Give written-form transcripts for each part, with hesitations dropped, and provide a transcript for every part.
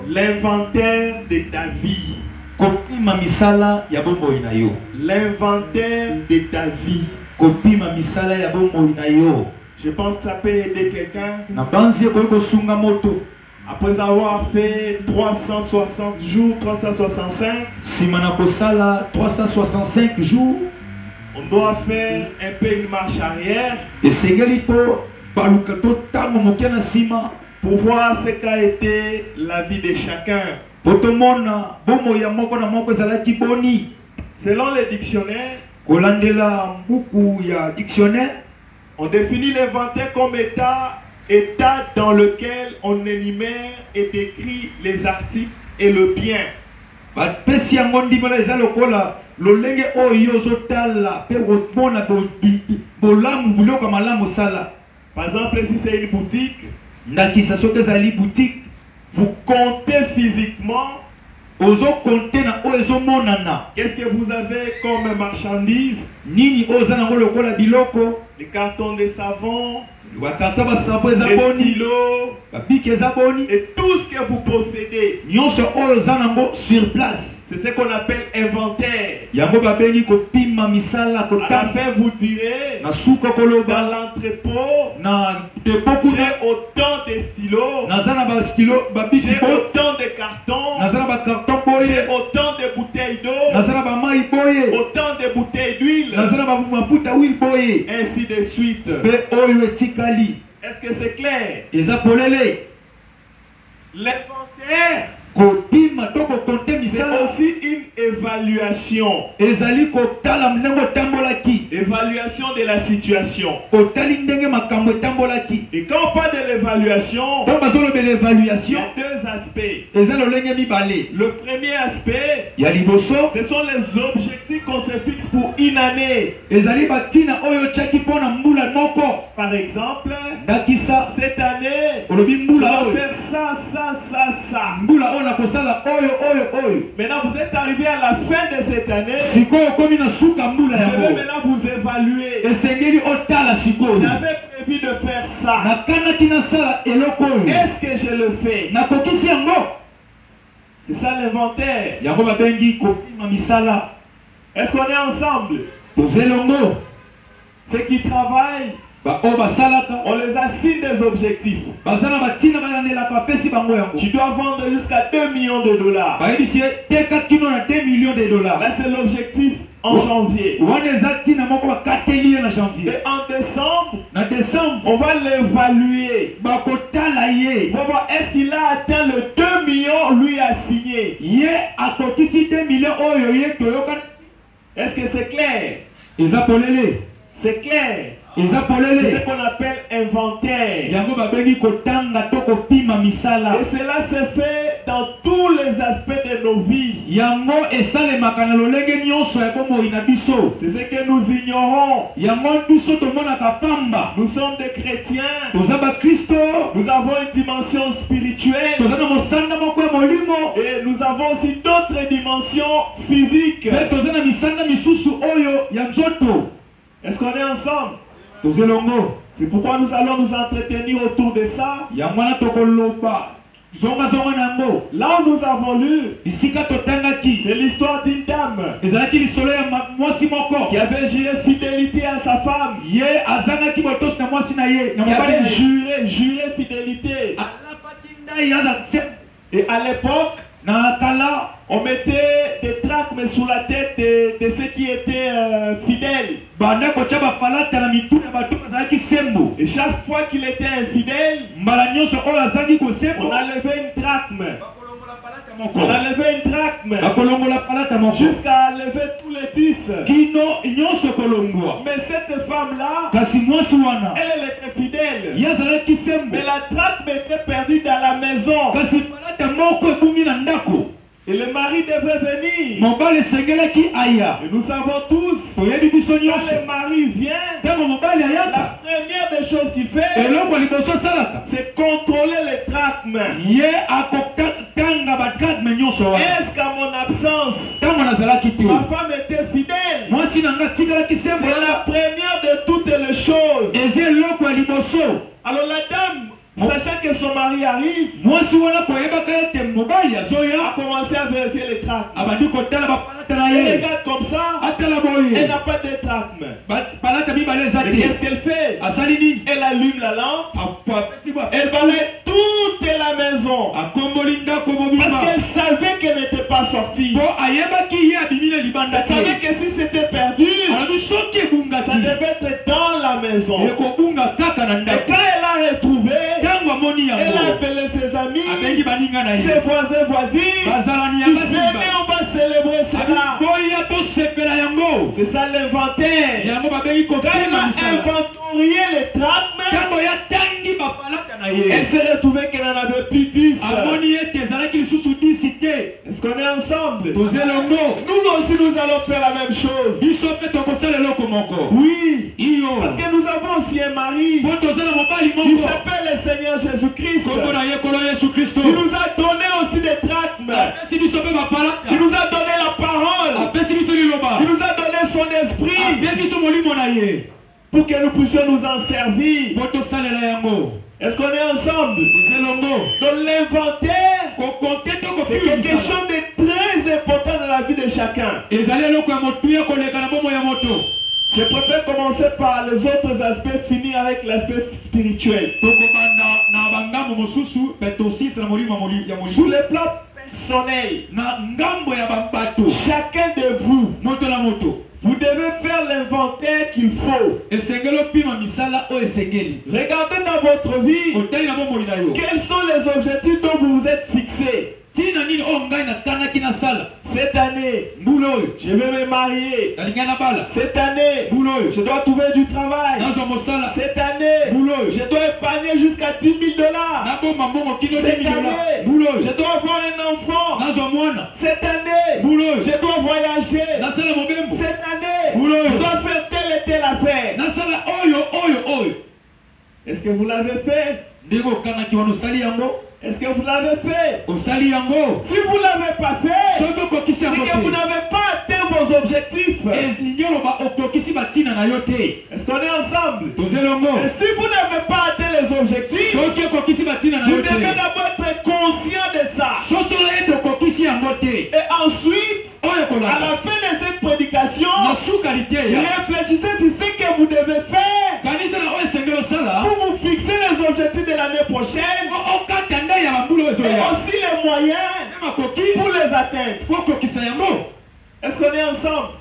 L'inventaire de ta vie. L'inventaire de ta vie. Je pense que ça peut aider quelqu'un. Après avoir fait 360 jours, 365, 365 jours, on doit faire un peu une marche arrière pour voir ce qu'a été la vie de chacun. Selon les dictionnaires, on définit l'inventaire comme état dans lequel on énumère et décrit les articles et le bien. Par exemple, si c'est une boutique, vous comptez physiquement qu'est-ce que vous avez comme marchandise, les cartons de savon, les stylos, et tout ce que vous possédez. Sur place. C'est ce qu'on appelle inventaire. À la fin, vous direz, dans l'entrepôt, j'ai autant de stylos, j'ai autant de cartons, j'ai autant de bouteilles d'eau, autant de bouteilles d'huile, ainsi de suite. Est-ce que c'est clair? L'inventaire, c'est aussi une évaluation. Évaluation de la situation. Et quand on parle de l'évaluation, il y a deux aspects. Le premier aspect, ce sont les objectifs qu'on se fixe pour une année. Par exemple, cette année, on va faire ça. Maintenant, vous êtes arrivé à la fin de cette année. Vous devez maintenant vous évaluer. J'avais prévu de faire ça. Est-ce que je le fais? C'est ça l'inventaire. Est-ce qu'on est ensemble? Ceux qui travaillent, on les assigne des objectifs. Tu dois vendre jusqu'à 2 millions de dollars. Là, c'est l'objectif en janvier. Et en décembre, on va l'évaluer. On va voir est-ce qu'il a atteint le 2 millions lui assigné. Est-ce que c'est clair? C'est clair. C'est ce qu'on appelle inventaire. Et cela se fait dans tous les aspects de nos vies. C'est ce que nous ignorons. Nous sommes des chrétiens. Nous avons une dimension spirituelle. Et nous avons aussi d'autres dimensions physiques. Est-ce qu'on est ensemble? C'est pourquoi nous allons nous entretenir autour de ça. Là où nous avons lu, c'est l'histoire d'une dame qui avait juré fidélité à sa femme, qui avait juré fidélité. Et à l'époque, on mettait des drachmes sous la tête de ceux qui étaient fidèles. Et chaque fois qu'il était infidèle, on enlevait une drachme. On enlevait une drachme jusqu'à enlever tous les 10. Mais cette femme-là, elle était fidèle. Mais la drachme était perdue dans la maison. Et le mari devait venir. Et nous savons tous, quand le mari vient, la première des choses qu'il fait, c'est contrôler les drachmes. Est-ce qu'à mon absence, ma femme était fidèle? C'est la première de son mari arrive, Moi si wana koyeba ka ete mobali a azoya commencé à vérifier les tracts. abandi kotala bapalata na Elle ye regarde comme ça, atala elle boye n'a pas de tracts. palata mibale eza Et qu'est-ce te qu'elle fait? asali nini Elle allume la lampe, apesi elle balaye toute la maison. akomboli ndako Parce mobimba qu'elle savait qu'elle n'était pas sortie. po ayebaki ye abimi na libanda Elle savait te que si c'était perdu, alobi soki ebungaki ça devait être dans la maison. ekobunga kaka na Et ndako quand elle a retrouvé, ntango amoni elle a yango appelé ses amis, abengi baninga na ses ye voisins, voisines. bazalani ya Venez, basimba on va célébrer cela. boya tosepela yango C'est ça l'inventaire. yango babengi Quand elle kopema a misala inventorié les tracts, ntango yatangi bapalata na elle ye s'est retrouvée qu'elle n'en avait plus 10. amoni ete ezalaki lisusu 10 te Est-ce qu'on est ensemble? tozelongo Nous aussi, nous allons faire la même chose. biso mpe tokosala eloko moko Oui. iyo Parce que nous avons aussi un mari po tozala mobali qui moko s'appelle le Seigneur Jésus-Christ. kombo na ye kolo yesu kristo Il nous a donné aussi des tracts. apesi biso mpe Il bapalata nous a donné la parole. apesi biso liloba Il nous a donné son esprit apesi biso molimo na ye pour que nous puissions nous en servir. po tosalela yango Est-ce qu'on est ensemble? tozelongo Donc l'inventaire, kokonte c'est tokopima quelque misala chose de très important dans la vie de chacun. ezali eloko ya motuya koleka na bomo ya moto Je préfère commencer par les autres aspects, finir avec l'aspect spirituel. tokobanda na bangambo mosusu mpe tosisa na molimo ya Sur molimo le plan personnel, na ngambo ya babato chacun de vous, moto na moto vous devez faire l'inventaire qu'il faut. esengeli opima misala oyo esengeli Regardez dans votre vie, otali na bomoi na yo quels sont les objectifs dont vous vous êtes fixés. ntina nini oyo ngai natanaki nasala Cette année, mbula oyo je vais me marier. nalingai nabala Cette année, mbula oyo je dois trouver du travail. nazwa mosala Cette année, mbula oyo je dois épargner jusqu'à 10 000 dollars. naboma mbongo kino Cette 10 000 année, mbula je oyo dois avoir un enfant. nazwa mwana Cette année, mbula oyo je dois voyager. nasala mobembo Cette année, Boulot. je dois faire telle et telle affaire. nasala oyo Est-ce que vous l'avez fait? ndenge okanaki wana osali yango Est-ce que vous l'avez fait? osali yango Si vous ne l'avez pas fait, soki okokisi c'est yango que vous te n'avez pas atteint vos objectifs. elingi oloba okokisi batina na yo te Est-ce qu'on est ensemble? tozelongo Et si vous n'avez pas atteint les objectifs, soki okokisi batina na vous yo devez te d'abord être conscient de ça. sosola ete okokisi yango te Et ensuite, oyo à la ekolanda fin de cette prédication, na suka liteya réfléchissez sur ce que vous devez faire kanisa na oyo esengeli osala pour vous fixer les objectifs de l'année prochaine okata ndai ya bambula oyo et ezoya aussi les moyens te makoki pour les atteindre. po okokisa yango Est-ce qu'on est ensemble?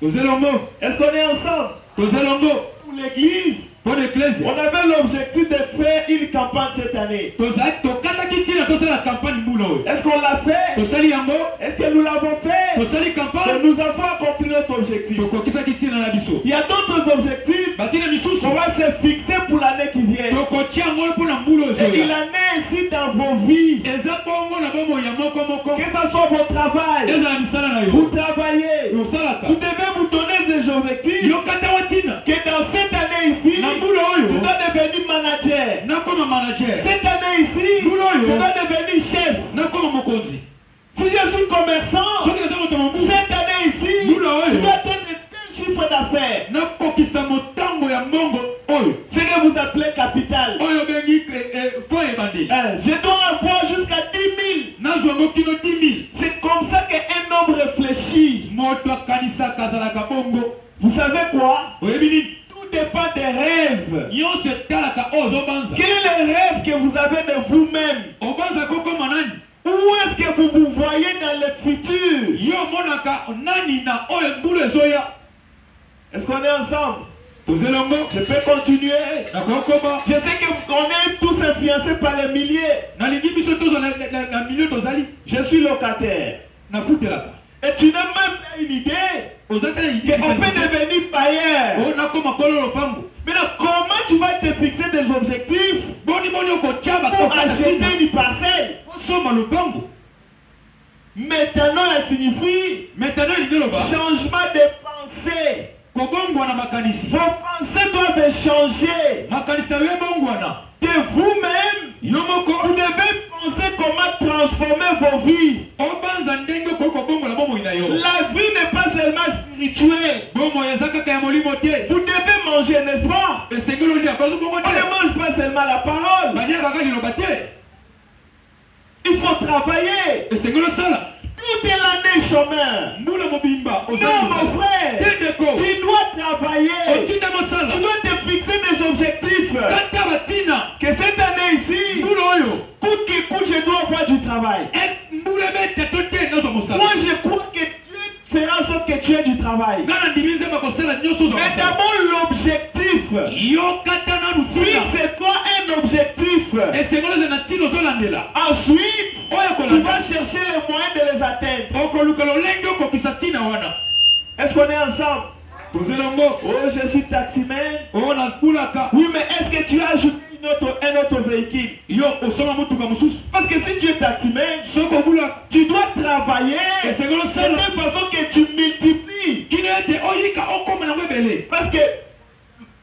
tozelongo Est-ce qu'on est ensemble? tozelongo Pour l'église, po l'ecclesia on avait l'objectif de faire une campagne cette année. tozali tokataki ntina tosala kampagne mbula oyo Est-ce qu'on l'a fait? tosali yango Est-ce que nous l'avons fait? tosali Et campagne nous avons accompli notre objectif. tokokisaki ntina na biso Il y a d'autres objectifs batina misusu qu'on va se fixer pour l'année qui vient. tokotia yango mpo na mbula oyo Et il ezoya en est ainsi dans vos vies. eza bongo na bomoi ya moko moko Que ce soit votre travail, ezala misala na vous yo travaillez. yosalaka Vous devez vous donner des objectifs yokata watina que dans cette année ici, na mbula je oyo dois devenir manager. nakoma manager Cette année ici, Boulot, je yo. dois devenir chef. nakoma mokonzi Si je suis commerçant, soki naza moto mobu cette année ici, Boulot, yo. je dois atteindre tel chiffre d'affaires. nakokisa motango ya mbongo oyo Ce que vous appelez capital. oyo bengi fo ebandeli Je dois avoir jusqu'à 10 000. nazwa yango kino 10 000 C'est comme ça qu'un homme réfléchit. moto akanisaka azalaka bongo Vous savez quoi? oyebi nini Tout dépend des rêves. nyonso etalaka oyo ozobanza Quel est le rêve que vous avez de vous-même? obanza kokoma nani Où est-ce que vous vous voyez dans le futur? yo omonaka nani na oyo mbula ezoya Est-ce qu'on est ensemble? tozelongo Je peux continuer. nakokoba Je sais qu'on est tous influencés par les milliers. nalingi biso tozwa na milio tozali Je suis locataire. nafutelaka Et tu n'as même pas une idée oza tala idée qu'on peut devenir bailleur. o nakoma kolo lopango Maintenant, comment tu vas te fixer des objectifs boni okotia pour acheter une parcelle? osomba lopango Maintenant, elle signifie maintenant elingi loba changement de pensée. kobongwana makanisi Vos pensées doivent changer. makanisi na yo ebongwana De vous-même, yo moko vous devez penser comment transformer vos vies. obanza ndenge okoki kobongola bomoi na yo La vie n'est pas seulement spirituelle. bomoi eza kaka ya molimo te Vous devez manger, n'est-ce pas? esengeli olia bazobongo On ne te mange pas seulement la parole. Il faut travailler. Toute l'année chemin. Non, mon frère. Tu dois travailler. Tu dois te fixer des objectifs. Que cette année ici, coûte que coûte, je dois faire du travail. Moi, je crois que Dieu fera en sorte que tu aies du travail. Mais d'abord, l'objectif. Fixe-toi un objectif. Ensuite, tu vas chercher les moyens de les atteindre. Est-ce qu'on est ensemble? Oh, je suis taximan. Oui, mais est-ce que tu as ajouté un autre véhicule? Parce que si tu es taximan, tu dois travailler de telle façon que tu multiplies. Parce que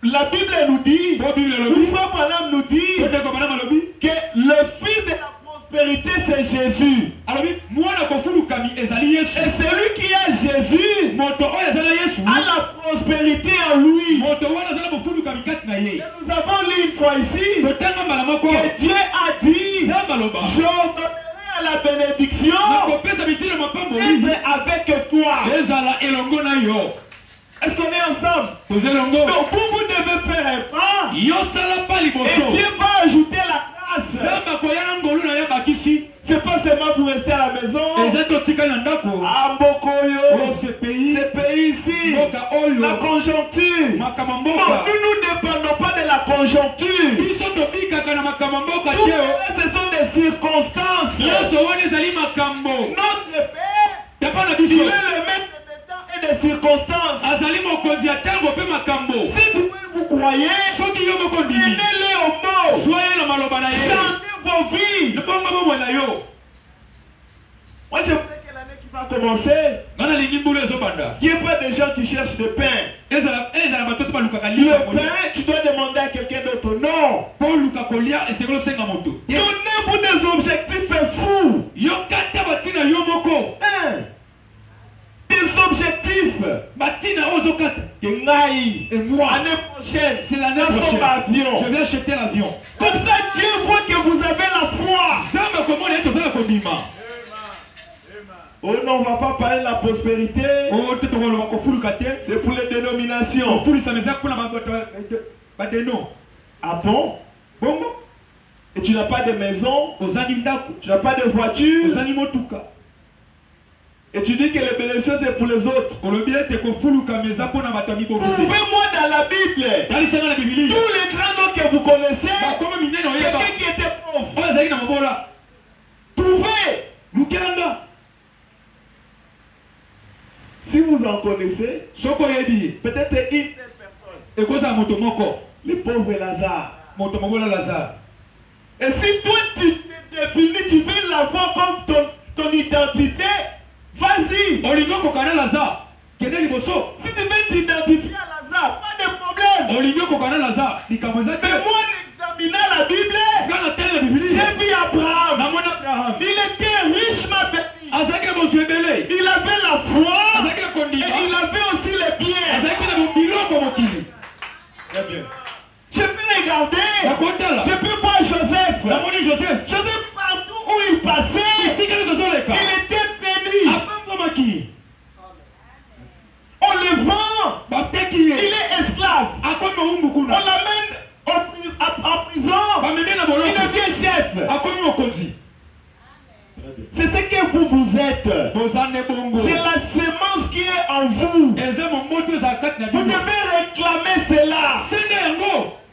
la Bible nous dit, le frère nous dit que le fils de la prospérité c'est Jésus. Et celui qui a Jésus a la prospérité en lui. Et nous avons lu une fois ici que Dieu a dit, j'ordonnerai à la bénédiction d'être avec toi. Est-ce qu'on est ensemble? Donc vous devez faire un pas. Et Dieu va ajouter la grâce. C'est pas seulement pour rester à la maison. À Bokoyo, ce pays ici, la conjoncture. Non, nous ne dépendons pas de la conjoncture. Tout ce sont des circonstances. Notre Père, il est le maître des circonstances. Si vous croyez, aidez-les au mot. Changez vos vies. Moi je voudrais que l'année qui va commencer, qu'il n'y ait pas des gens qui cherchent du pain. Le pain, tu dois demander à quelqu'un d'autre. Non. Donnez-vous des objectifs fous. Des objectifs. Et moi, l'année prochaine, c'est l'année prochaine. Je vais acheter l'avion. Comme ça, Dieu voit que vous avez la foi. Oh non, on ne va pas parler de la prospérité. C'est pour les dénominations. Ah bon? Et tu n'as pas de maison, tu n'as pas de voiture. Et tu dis que les bénédictions c'est pour les autres. Trouvez-moi dans la Bible tous les grands noms que vous connaissez, quelqu'un qui était pauvre. Trouvez. Si vous en connaissez, peut-être une seule personne. Le pauvre Lazare. Et si toi tu te définis, tu veux l'avoir comme ton identité, vas-y. Si tu veux t'identifier à Lazare, pas de problème. Mais moi, en examinant la Bible, j'ai vu Abraham. Il était riche, ma petite. Il avait la foi et il avait aussi les biens. Je peux regarder, je peux voir Joseph. Joseph, partout où il passait, il était béni. On le vend, il est esclave. On l'amène en prison, il devient chef. C'est ce que vous êtes. C'est la semence qui est en vous. Vous devez réclamer cela.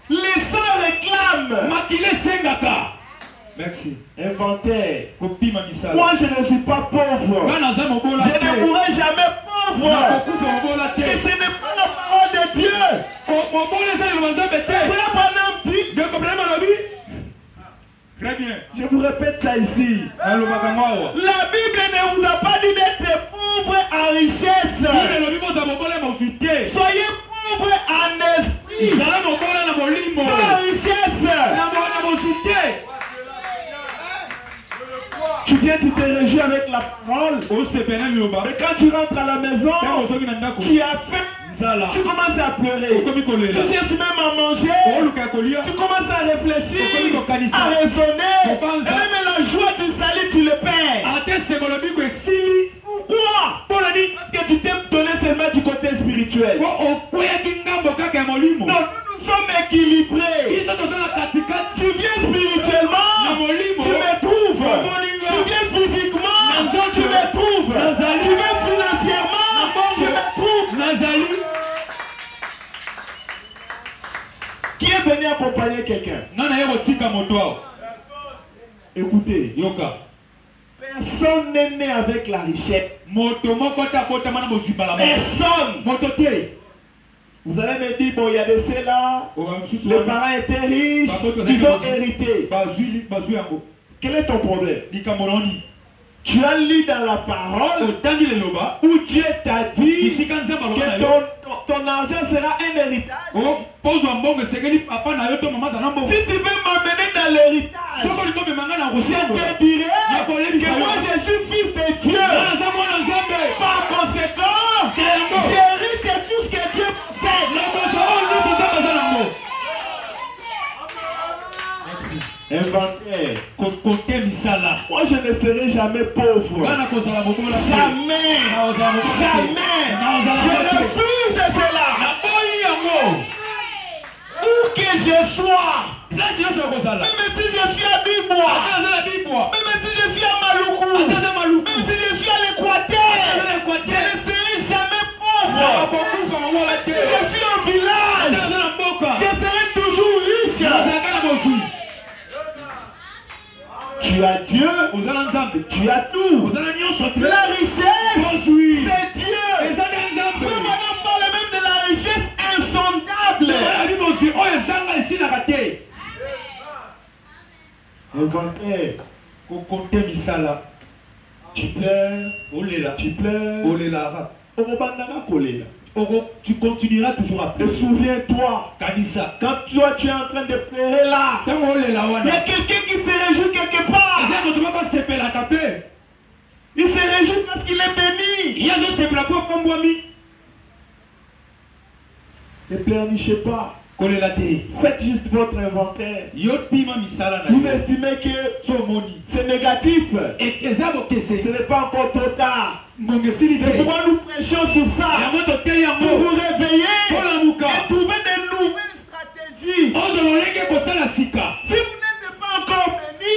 Les sangs réclament. Merci. Inventaire. Moi je ne suis pas pauvre. Je ne mourrai jamais pauvre. Et ce n'est pas la parole de Dieu. Très bien. Je vous répète ça ici. La Bible ne vous a pas dit d'être pauvre en richesse. Soyez pauvre en esprit. Sans richesse. Tu viens, tu te réjouis avec la parole. Mais quand tu rentres à la maison, tu as faim. Tu commences à pleurer. Tu cherches même à manger. tu commences à réfléchir, à raisonner, et même la joie du salut, tu le perds. Pourquoi? Parce que tu t'es donné seulement du côté spirituel. Non, nous sommes équilibrés. Tu viens spirituellement, tu me trouves. Tu viens physiquement, tu me trouves. Tu viens financièrement, tu me trouves. Qui est venu accompagner quelqu'un? Écoutez, personne n'est né avec la richesse. Personne. Vous allez me dire, bon, il y a de ceux-là, les parents étaient riches, ils ont hérité. Quel est ton problème? Tu as lu dans la parole où Dieu t'a dit que ton argent sera un héritage. Si tu veux m'emmener dans l'héritage, je te dirai que moi je suis fils de Dieu. Par conséquent, j'hérite de tout ce que Dieu fait. Inventaire. Moi je ne serai jamais pauvre. Jamais. Jamais. Je refuse de cela. Où que je sois. Même si je suis à Bibois. Même si je suis à Maloukou. Même si je suis à l'Équateur. Je ne serai jamais pauvre. Si je suis au village, je serai toujours riche. Tu as Dieu, tu as tout. La richesse, c'est Dieu. Nous parle même de la richesse insondable. Inventaire. Tu pleures, tu pleures. Tu continueras toujours à pleurer. Souviens-toi, quand toi tu es en train de pleurer là, il y a quelqu'un qui se réjouit quelque part. Il se réjouit parce qu'il est béni. Ne pleurnichez pas. Faites juste votre inventaire. Vous estimez que c'est négatif. Ce n'est pas encore trop tard. C'est pourquoi nous prêchons sur ça. Pour vous réveiller et trouver de nouvelles stratégies. Si vous n'êtes pas encore béni,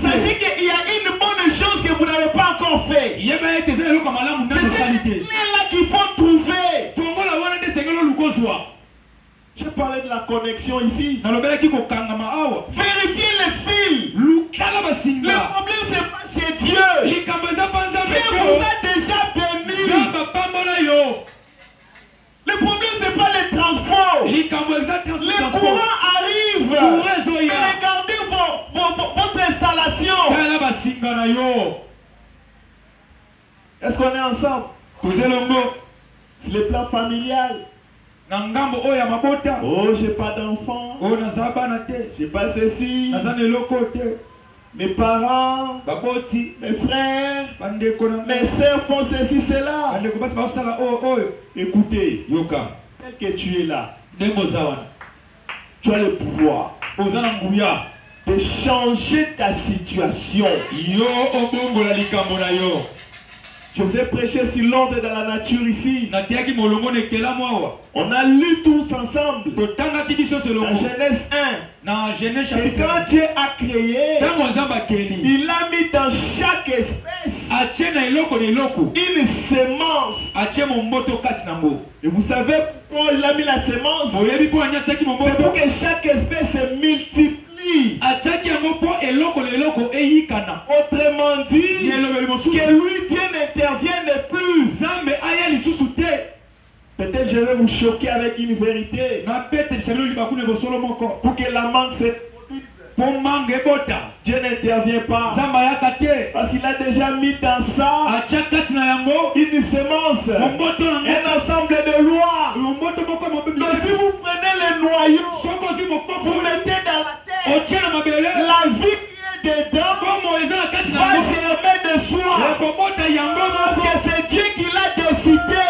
sachez qu'il y a une bonne chose que vous n'avez pas encore fait. C'est cette là qu'il faut trouver. Je parlais de la connexion ici. Vérifiez les fils. Le problème c'est pas chez Dieu. Dieu vous a déjà béni. Le problème c'est pas les transports. Les courants arrivent. Mais regardez votre installation. Est-ce qu'on est ensemble? Le plan familial. Oh, j'ai pas d'enfant. J'ai pas ceci. Mes parents, mes frères, mes soeurs font ceci, cela. Écoutez, tel que tu es là, tu as le pouvoir de changer ta situation. Je vous ai prêché sur l'ordre de la nature ici. On a lu tous ensemble dans Genèse 1. Et quand Dieu a créé, il a mis dans chaque espèce une semence. Et vous savez pourquoi il a mis la semence? C'est pour que chaque espèce se multiplie. Autrement dit, que lui, Dieu n'intervienne plus. Peut-être je vais vous choquer avec une vérité. Pour que la manque se produise. Dieu n'intervient pas. Parce qu'il a déjà mis dans ça une semence, un ensemble de lois. Donc si vous prenez le noyau, vous mettez dans la terre, la vie qui est dedans va germer de soi. Parce que c'est Dieu qui l'a décidé.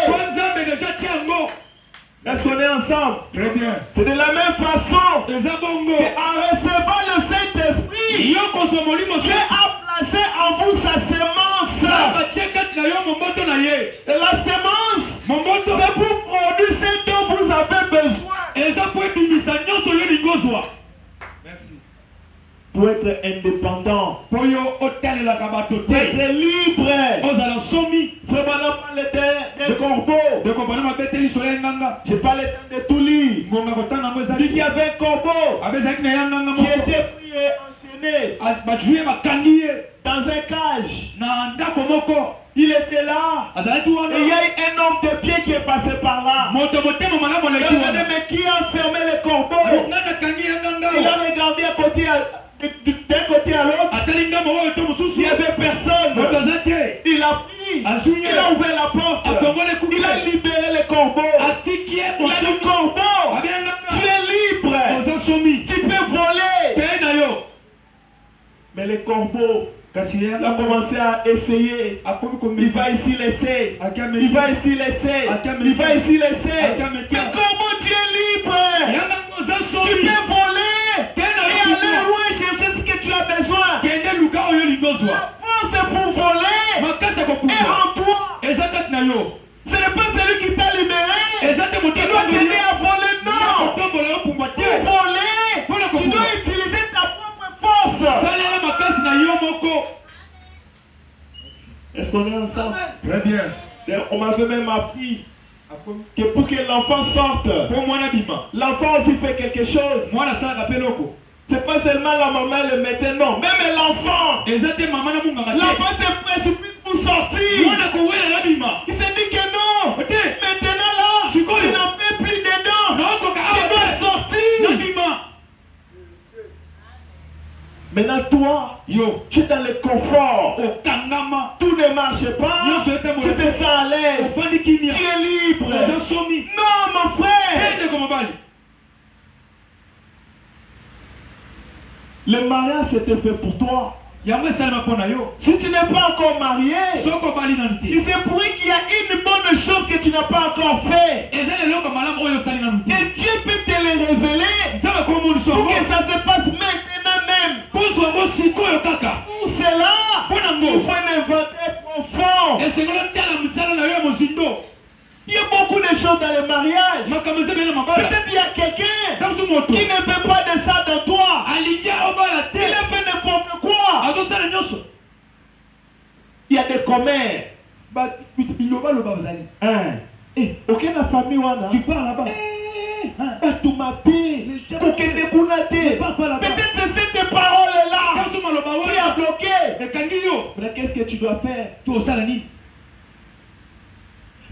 Est-ce qu'on est ensemble. Très bien. C'est de la même façon Eza bongo. qu'en recevant le Saint-Esprit, Yo kosomo limo Dieu a placé en vous sa semence. Ba cheka na yo momboto na ye. Et la semence, Momboto. c'est pour produire ce dont vous avez besoin. Eza po ebimisa nyonso yo lingozwa. Merci. Pour être indépendant, Po yo otalelaka bato pour te. être libre. Ozala somi. Vraiment parler des corbeaux. De kompana mabeteli solo ya nganga. Je parle le temps de tout lire. Ngonga kotanga mo Il ezali. y avait un corbeau Abezaki na ya nganga qui moko. était pris et enchaîné Bajuye bakangi ye. dans un cage. Na ndako moko. Il était là. Azalaki wana. Et il y a eu un homme de pied qui est passé par là. Moto motema malamu Il a aleki demandé, wana. mais qui a fermé le corbeau? Nana kangi ya nganga. Il a regardé à côté, d'un côté à l'autre. Atali ngamba oyo to Il mosusu. n'y avait personne. Moto aza te. Il a pris. Azwi ye. Il a ouvert la porte. Akongole kuke. Il a libéré le corbeau. Atiki ye Il a dit, bosomi. corbeau, Abia tu nganga. es libre. Oza somi. Tu peux voler. Pe na yo. Mais le corbeau, Kasi ye il a commencé à essayer. akomi Il komeka. va ici laisser. Akame. Il va ici laisser. Il va ici laisser. Mais comment tu es libre? Yanga oza Tu somi. peux voler et Pe na aller yo. loin chercher ce que tu as besoin. Kende luka oyo lingozwa. La force est pour voler Makasa et kokufa. en toi. Eza kati na yo. Ce n'est pas celui qui t'a libéré. Eza te moto Tu dois t'aider à voler. Non. kotombola yo pumbwa te. Pour voler, tu dois utiliser ta propre force. Salela makasi na yo moko. Est-ce qu'on est ensemble? Très bien. On m'avait même appris que pour que l'enfant sorte, Po mwana bima. l'enfant aussi fait quelque chose. Mwana salaka pe loko. C'est pas seulement la maman le mettait, non. Même l'enfant. Eza te mama na munganga te. L'enfant se précipite pour sortir. Mwana kowela na bima. Il s'est dit que non. Te. Maintenant là, tu Sikoyo. n'en fais plus dedans. Naokoka Tu awa dois te. Na sortir. bima. Maintenant toi, Yo. tu es dans le confort. Okangama. Tout ne marche pas. Yo sote Tu mo. te sens à l'aise. Ofandi Tu kimia. es libre. Eza somi. Non, mon frère. Kende ko mobali. Le mariage c'était fait pour toi. Yango esalema mpo na yo. Si tu n'es pas encore marié, Soko bali nanu te. il se pourrait qu'il y a une bonne chose que tu n'as pas encore fait. Eza leloko malamu oyo osali nanu te. Et Dieu peut te le révéler Nzambe komonisa pour yango. que ça se passe maintenant même. Kozwa yango sikoyo kaka. Pour cela, Mpo na il ngo. faut un inventaire profond. Esengeli otala misala na yo ya mozindo. Il y a beaucoup de choses dans le mariage. Makambo eza bene mabala. Peut-être il y a quelqu'un Tabusu moto. qui ne veut pas de ça dans toi. Alingi obala Il te. a fait n'importe quoi. Azosala nyonso. Il y a des commères. Bilobaloba bazali. Hein? Eh, aucune famille wana. Tu pars là-bas. Tout m'a dit. Aucune déboulade. Pars pas là-bas. Peut-être c'est cette parole-là Tabusu maloba qui a wana. bloqué. Ekangi yo. Mais qu'est-ce que tu dois faire? To osala nini?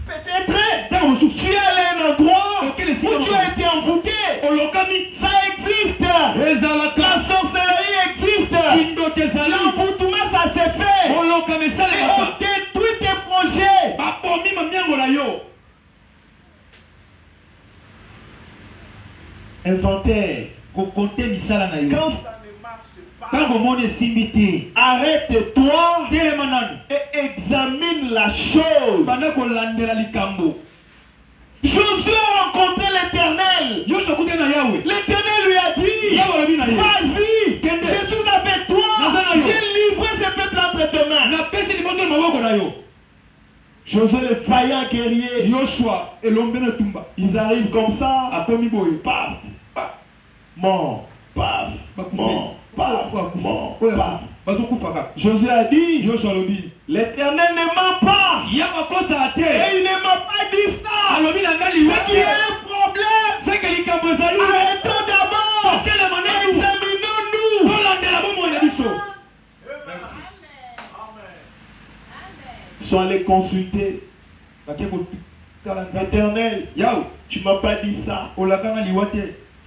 Peut-être Ntango mosusu. tu es allé à un endroit Auquel où esika tu as été envoûté. olokami. Ça existe. Ezalaka. La sorcellerie existe. Kindoki ezali. L'envoûtement, ça s'est fait. Olokami Et esalemaka. on détruit tes projets. Bapomi mamiango na yo. Inventaire. Kokote misala na yo. Quand ça ne marche pas, Ntango omoni esimbi te. arrête-toi Telema nanu. et examine la chose. Banda kolandela likambo. Josué a rencontré l'Éternel. Yoshua akutani na Yawe. L'Éternel lui a dit, Yawe alobi na ye. vas-y, Kende. je suis avec toi. Naza na yo. J'ai livré ce peuple entre tes mains. Napesi libondo na maboko na yo. Josué le vaillant guerrier. Yoshua elombe na tumba. Ils arrivent comme ça. Akomi boye. Paf. Mort. Paf. Mort. Paf. Mort. Paf. Bazokufaka. Josué a dit, Yoshua alobi. l'Éternel ne ment pas. Yawe akosa te. Et il ne m'a pas dit ça. Alobi na ngai C'est qu'il y liwa. a un problème. C'est que likambo ezali. Arrêtons d'abord. Telema na yo. Examinons-nous. Tolandela bomoi na biso. Ils sont allés consulter. Bake kotala nzambe. Éternel, Yawe. tu m'as pas dit ça. Olakanga liwa te.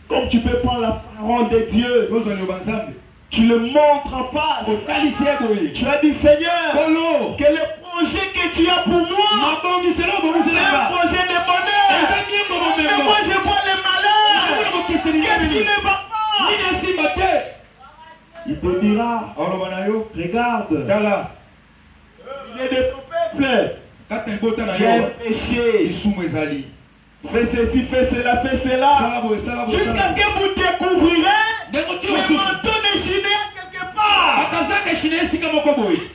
Comme tu peux prendre la parole de Dieu, Yozwa liloba nzambe. tu le montres en face. Otalisi ye boye. Tu as dit, Seigneur, Kolo. que le projet que tu as pour moi, Mabongiselo c'est un obongiselaka. projet de bonheur. Mais moi, je vois le malheur. Qu'est-ce qui ne va pas? Nini esimba te. Il te dira, Oloba na yo. regarde, Tala. il est de ton peuple. Kati na libota na J'ai yo. péché. Lisumu ezali. Fais ceci, fais cela, fais cela. Jusqu'à ce que vous découvrirez le manteau de Shinéa quelque part.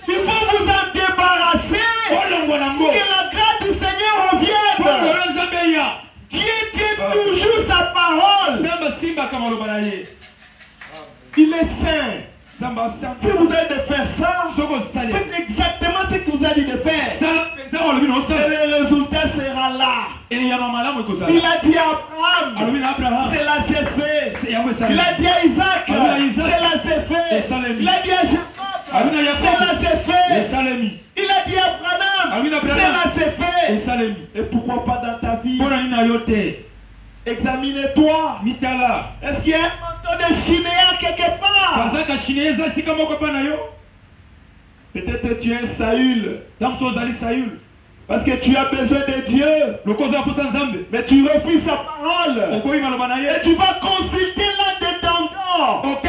Il faut vous en débarrasser pour que la grâce du Seigneur revienne. Dieu tient toujours sa parole. Il est saint. Si vous avez de faire ça, faites exactement ce que vous avez dit de faire. Et le résultat sera là. Il a dit à Abraham, cela s'est fait. Il a dit à Isaac, cela s'est fait. Il a dit à Jacob, cela s'est fait. Il a dit à Abraham, cela s'est fait. Et pourquoi pas dans ta vie? Examine-toi. Est-ce qu'il y a un manteau de Shinéa quelque part? Peut-être que tu es un Saül. Parce que tu as besoin de Dieu. Mais tu refuses sa parole. Et tu vas consulter l'un des tendors.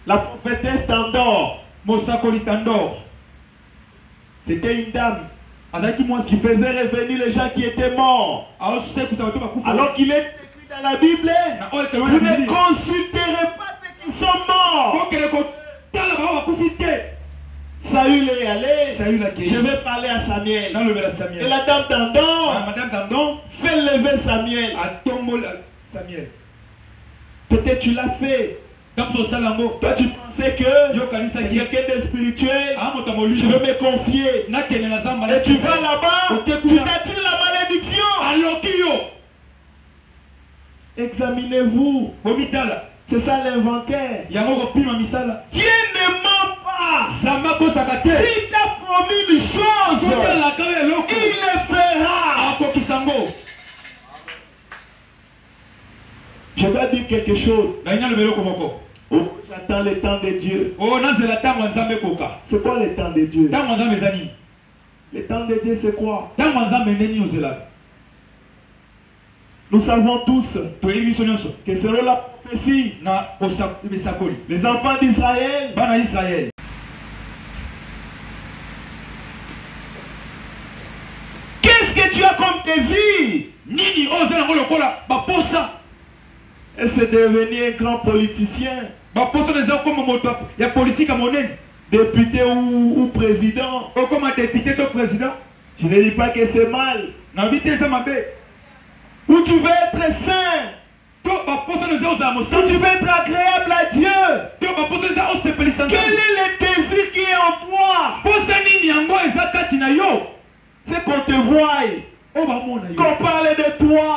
La prophétesse Tandor. C'était une dame qui faisait revenir les gens qui étaient morts. Alors qu'il est écrit dans la Bible, vous ne consulterez pas ceux qui sont morts. Saül est allé. Je vais parler à Samuel. Et la dame Tandor fait lever Samuel. Peut-être tu l'as fait. Toi tu pensais que c'est quelqu'un de spirituel. Je vais me confier. Et tu vas là-bas, tu t'attires la malédiction. Examinez-vous. C'est ça l'inventaire. Dieu ne ment pas. S'il t'a promis une chose, il le fera. Je vais dire quelque chose. J'attends le temps de Dieu. C'est quoi le temps de Dieu? Le temps de Dieu, c'est quoi? Nous savons tous que selon la prophétie, les enfants d'Israël, qu'est-ce que tu as comme désir? Et c'est devenir un grand politicien, député ou président. Je ne dis pas que c'est mal. Où tu veux être saint, où tu veux être agréable à Dieu. Quel est le désir qui est en toi? C'est qu'on te voie, qu'on parle de toi,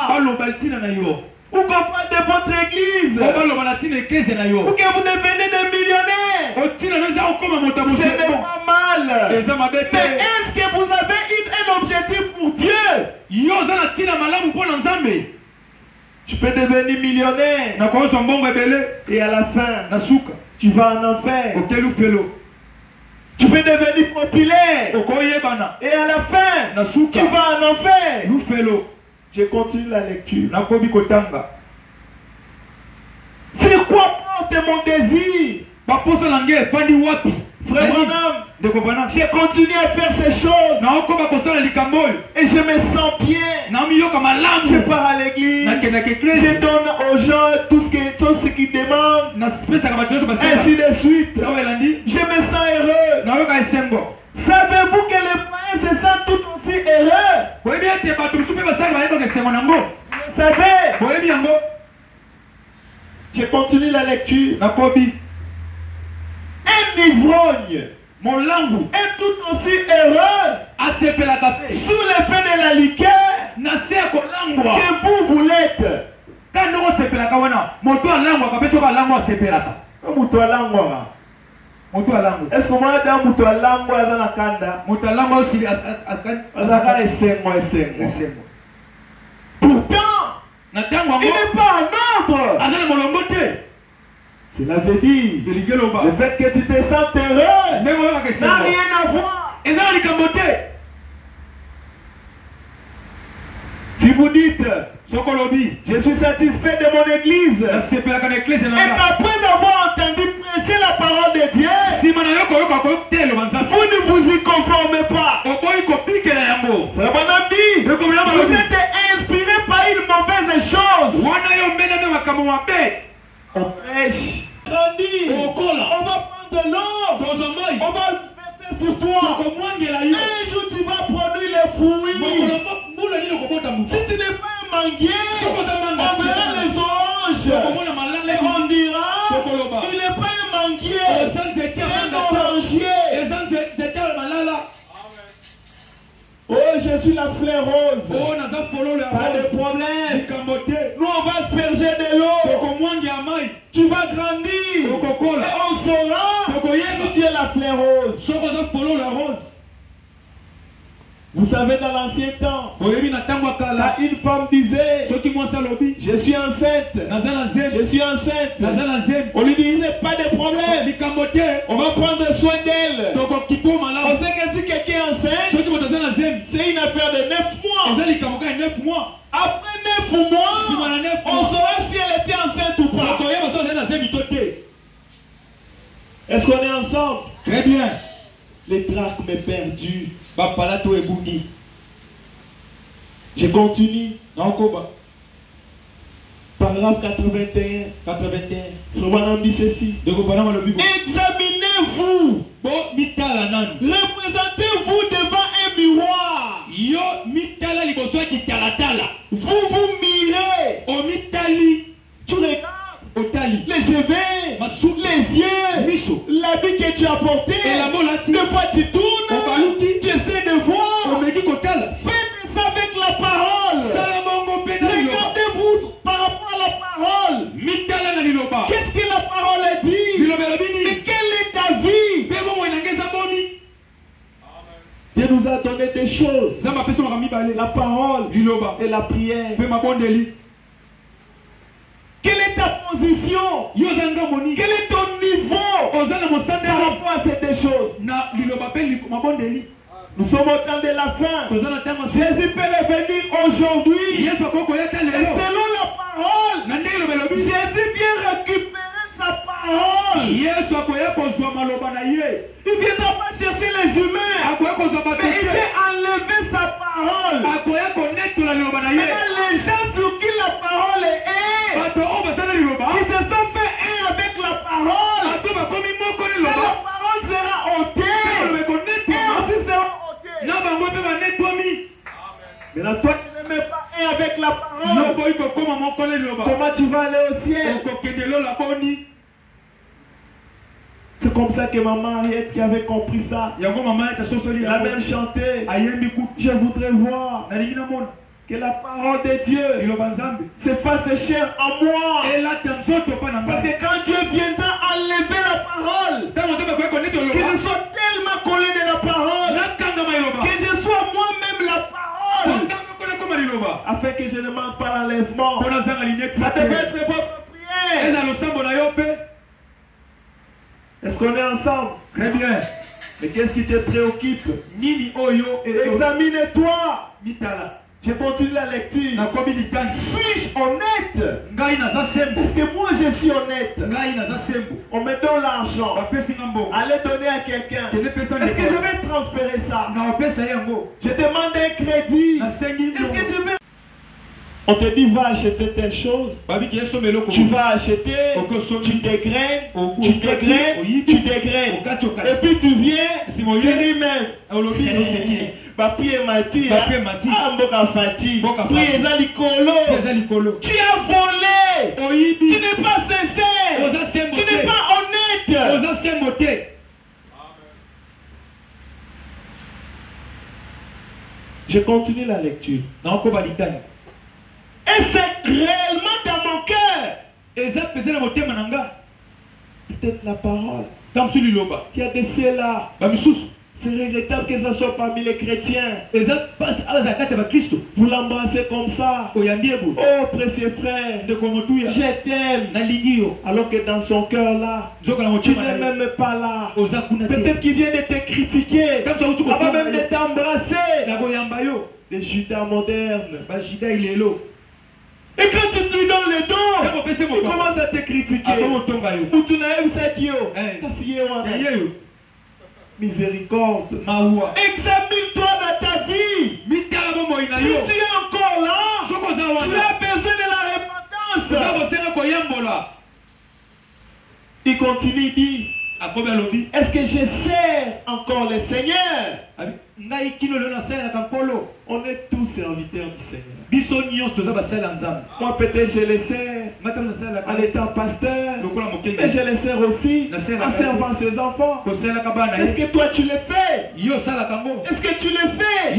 ou qu'on parle de votre église, ou que vous devenez des millionnaires. Ce n'est pas mal. Mais est-ce que vous avez un objectif pour Dieu? Tu peux devenir millionnaire et à la fin, tu vas en enfer. Tu peux devenir populaire et à la fin, tu vas en enfer. Je continue la lecture. C'est quoi porte mon désir? Frère Branham, j'ai continué à faire ces choses et je me sens bien. Je pars à l'église, je donne aux gens tout ce qu'ils demandent, ainsi de suite. Je me sens heureux. Savez-vous que les païens se sentent tout aussi heureux? Vous savez? Je continue la lecture. Un ivrogne est tout aussi heureux sous l'effet de la liqueur que vous l'êtes. Est-ce que moi dans Mutualango à la Kanda? Pourtant, il n'est pas un ordre. Cela veut dire le fait que tu te sens heureux n'a rien à voir. Si vous dites, je suis satisfait de mon église, et qu'après avoir entendu prêchez la parole de Dieu, si mana yoko yoko ko telo banza vous ne vous y conformez pas. oboyi ko pikela yango Frère Branham dit, vous êtes inspiré par une mauvaise chose. wana yo mena me makambo mabe On prêche. On va prendre de l'eau. On va verser sur toi. Un jour tu vas produire les fruits. Si tu n'es pas un manguier, on verra les oranges. Et on dira, il n'est pas un manguier, c'est un orangier. Oh, je suis la fleur rose. Pas de problème. Nous, on va asperger de l'eau. Tu vas grandir. Et on saura si tu es la fleur rose. Vous savez, dans l'ancien temps, quand une femme disait, je suis enceinte, je suis enceinte, on lui disait, pas de problème, on va prendre soin d'elle. On sait que si quelqu'un est enceinte, c'est une affaire de 9 mois. Après 9 mois, on saura si elle était enceinte ou pas. Est-ce qu'on est ensemble? Très bien. Les drachmes perdus. Je continue. Paragraphe 81. Frère dit ceci. Examinez-vous. Représentez-vous devant un miroir. Vous vous mirez. Tu regardes les cheveux, les yeux, l'habit que tu as porté. De fois tu tournes, tu essaies de voir. Faites ça avec la parole. Regardez-vous par rapport à la parole. Qu'est-ce que la parole dit? Mais quelle est ta vie? Dieu nous a donné des choses. La parole et la prière. Quelle est ta position? Quel est ton niveau par rapport à ces deux choses? Nous sommes au temps de la fin. Jésus peut revenir aujourd'hui. Et selon la parole, Jésus vient récupérer sa parole. Il ne viendra pas chercher les humains, mais il vient enlever sa parole. Maintenant, les gens sur qui la parole est, ils se sont fait un avec la parole. La parole sera ôtée. Et aussi sera ôtée. Maintenant, toi qui ne mets pas un avec la parole, comment tu vas aller au ciel? C'est comme ça que maman Henriette qui avait compris ça, elle a même chanté. Je voudrais voir que la parole de Dieu se fasse chair en moi. Parce que quand Dieu viendra enlever la parole, que je sois tellement collé de la parole, que je sois moi-même la parole, afin que je ne manque pas l'enlèvement. Ça devait être votre prière. Est-ce qu'on est ensemble? Très bien. Mais qu'est-ce qui te préoccupe? Examine-toi. Je continue la lecture. Suis-je honnête? Est-ce que moi je suis honnête? On me donne l'argent. Allez donner à quelqu'un. Est-ce que je vais transférer ça? Je demande un crédit. Est-ce que je vais... On te dit va acheter telle chose. Tu vas acheter, tu dégraines. Et puis tu viens, tu dis même. Papier Mati, Mboka Fati, tu as volé, tu n'es pas sincère, tu n'es pas honnête. Je continue la lecture. Et c'est réellement dans mon cœur. Peut-être la parole qui a décès là. C'est regrettable que ça soit parmi les chrétiens. Vous l'embrassez comme ça. Oh, précieux frère, je t'aime. Alors que dans son cœur là, tu n'es même pas là. Peut-être qu'il vient de te critiquer, avant même de t'embrasser. Des Judas modernes. Et quand tu lui donnes le don, Il commence à te critiquer. Ou tu n'as eu ça qui miséricorde. Examine-toi dans ta vie. Si tu es encore là, tu as besoin de la repentance. Il continue, il dit, est-ce que je sers encore le Seigneur? On est tous serviteurs du Seigneur. Moi peut-être je le sers en étant pasteur, mais je le sers aussi en servant ses enfants. Est-ce que toi tu le fais? Est-ce que tu le fais?